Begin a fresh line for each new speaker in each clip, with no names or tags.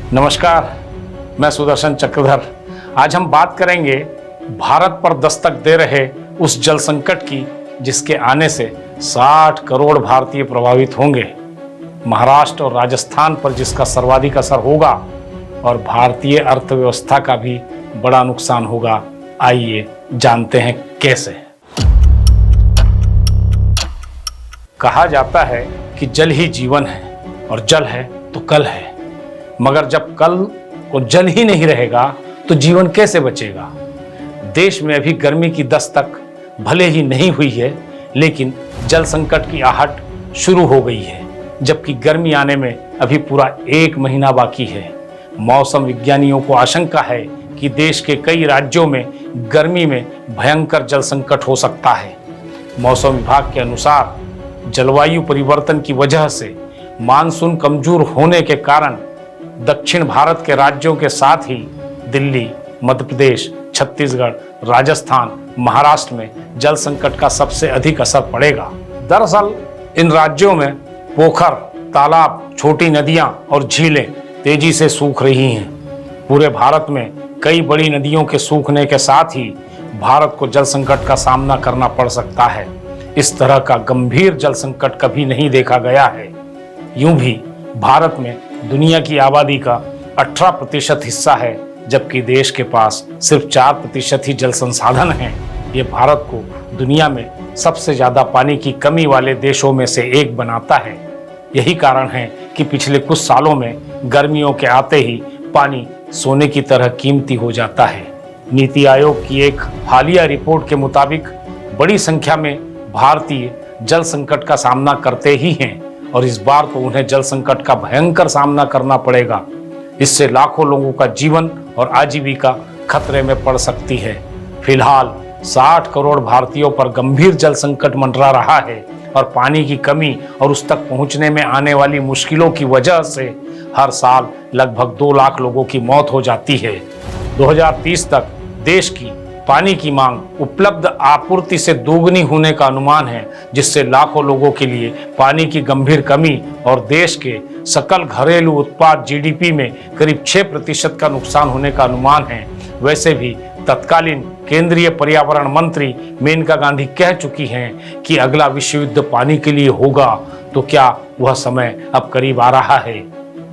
नमस्कार, मैं सुदर्शन चक्रधर। आज हम बात करेंगे भारत पर दस्तक दे रहे उस जल संकट की जिसके आने से 60 करोड़ भारतीय प्रभावित होंगे, महाराष्ट्र और राजस्थान पर जिसका सर्वाधिक असर होगा और भारतीय अर्थव्यवस्था का भी बड़ा नुकसान होगा। आइए जानते हैं कैसे। कहा जाता है कि जल ही जीवन है और जल है तो कल है, मगर जब कल को जल ही नहीं रहेगा तो जीवन कैसे बचेगा। देश में अभी गर्मी की दस्तक भले ही नहीं हुई है, लेकिन जल संकट की आहट शुरू हो गई है, जबकि गर्मी आने में अभी पूरा 1 महीना बाकी है। मौसम विज्ञानियों को आशंका है कि देश के कई राज्यों में गर्मी में भयंकर जल संकट हो सकता है। मौसम विभाग के अनुसार जलवायु परिवर्तन की वजह से मानसून कमजोर होने के कारण दक्षिण भारत के राज्यों के साथ ही दिल्ली, मध्य प्रदेश, छत्तीसगढ़, राजस्थान, महाराष्ट्र में जल संकट का सबसे अधिक असर पड़ेगा। दरअसल इन राज्यों में पोखर, तालाब, छोटी नदियां और झीलें तेजी से सूख रही हैं। पूरे भारत में कई बड़ी नदियों के सूखने के साथ ही भारत को जल संकट का सामना करना पड़ सकता है। इस तरह का गंभीर जल संकट कभी नहीं देखा गया है। यूं भी भारत में दुनिया की आबादी का 18% हिस्सा है, जबकि देश के पास सिर्फ 4% ही जल संसाधन हैं। ये भारत को दुनिया में सबसे ज्यादा पानी की कमी वाले देशों में से एक बनाता है। यही कारण है कि पिछले कुछ सालों में गर्मियों के आते ही पानी सोने की तरह कीमती हो जाता है। नीति आयोग की एक हालिया रिपोर्ट के मुताबिक बड़ी संख्या में भारतीय जल संकट का सामना करते ही हैं और इस बार तो उन्हें जल संकट का भयंकर सामना करना पड़ेगा। इससे लाखों लोगों का जीवन और आजीविका खतरे में पड़ सकती है। फिलहाल 60 करोड़ भारतीयों पर गंभीर जल संकट मंडरा रहा है और पानी की कमी और उस तक पहुंचने में आने वाली मुश्किलों की वजह से हर साल लगभग 2 लाख लोगों की मौत हो जाती है। 2030 तक देश की पानी की मांग उपलब्ध आपूर्ति से दोगुनी होने का अनुमान है, जिससे लाखों लोगों के लिए पानी की गंभीर कमी और देश के सकल घरेलू उत्पाद जीडीपी में करीब 6% का नुकसान होने का अनुमान है। वैसे भी तत्कालीन केंद्रीय पर्यावरण मंत्री मेनका गांधी कह चुकी हैं कि अगला विश्व युद्ध पानी के लिए होगा, तो क्या वह समय अब करीब आ रहा है?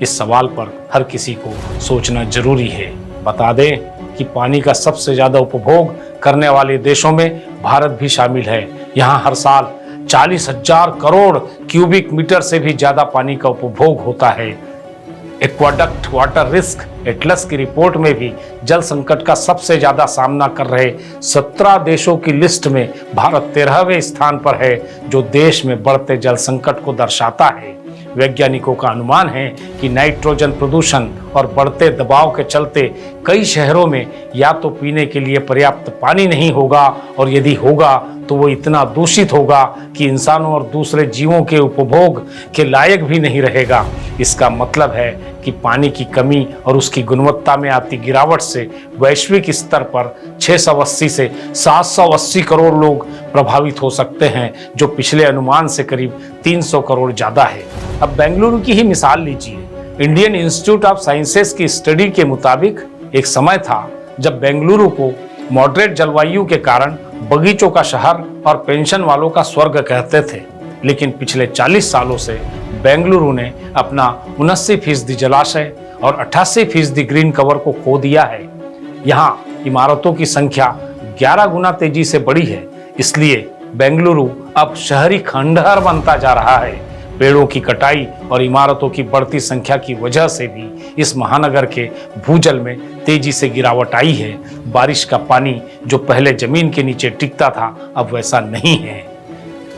इस सवाल पर हर किसी को सोचना जरूरी है। बता दें कि पानी का सबसे ज्यादा उपभोग करने वाले देशों में भारत भी शामिल है। यहाँ हर साल 40,000 करोड़ क्यूबिक मीटर से भी ज्यादा पानी का उपभोग होता है। एक्वाडक्ट वाटर रिस्क एटलस की रिपोर्ट में भी जल संकट का सबसे ज्यादा सामना कर रहे 17 देशों की लिस्ट में भारत 13वें स्थान पर है, जो देश में बढ़ते जल संकट को दर्शाता है। वैज्ञानिकों का अनुमान है कि नाइट्रोजन प्रदूषण और बढ़ते दबाव के चलते कई शहरों में या तो पीने के लिए पर्याप्त पानी नहीं होगा, और यदि होगा तो वो इतना दूषित होगा कि इंसानों और दूसरे जीवों के उपभोग के लायक भी नहीं रहेगा। इसका मतलब है कि पानी की कमी और उसकी गुणवत्ता में आती गिरावट से वैश्विक स्तर पर 680 से 780 करोड़ लोग प्रभावित हो सकते हैं, जो पिछले अनुमान से करीब 300 करोड़ ज़्यादा है। अब बेंगलुरु की ही मिसाल लीजिए। इंडियन इंस्टीट्यूट ऑफ साइंसेस की स्टडी के मुताबिक एक समय था जब बेंगलुरु को मॉडरेट जलवायु के कारण बगीचों का शहर और पेंशन वालों का स्वर्ग कहते थे, लेकिन पिछले 40 सालों से बेंगलुरु ने अपना 79% जलाशय और 88% ग्रीन कवर को खो दिया है। यहाँ इमारतों की संख्या 11 गुना तेजी से बढ़ी है, इसलिए बेंगलुरु अब शहरी खंडहर बनता जा रहा है। पेड़ों की कटाई और इमारतों की बढ़ती संख्या की वजह से भी इस महानगर के भूजल में तेजी से गिरावट आई है। बारिश का पानी जो पहले जमीन के नीचे टिकता था, अब वैसा नहीं है।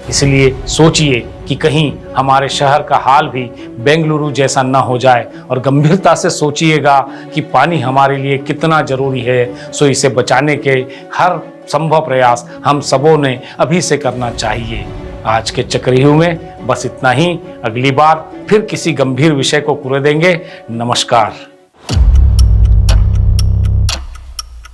इसलिए सोचिए कि कहीं हमारे शहर का हाल भी बेंगलुरु जैसा ना हो जाए, और गंभीरता से सोचिएगा कि पानी हमारे लिए कितना जरूरी है। सो इसे बचाने के हर संभव प्रयास हम सबों ने अभी से करना चाहिए। आज के चक्रव्यूह में बस इतना ही। अगली बार फिर किसी गंभीर विषय को कुरेदेंगे। नमस्कार।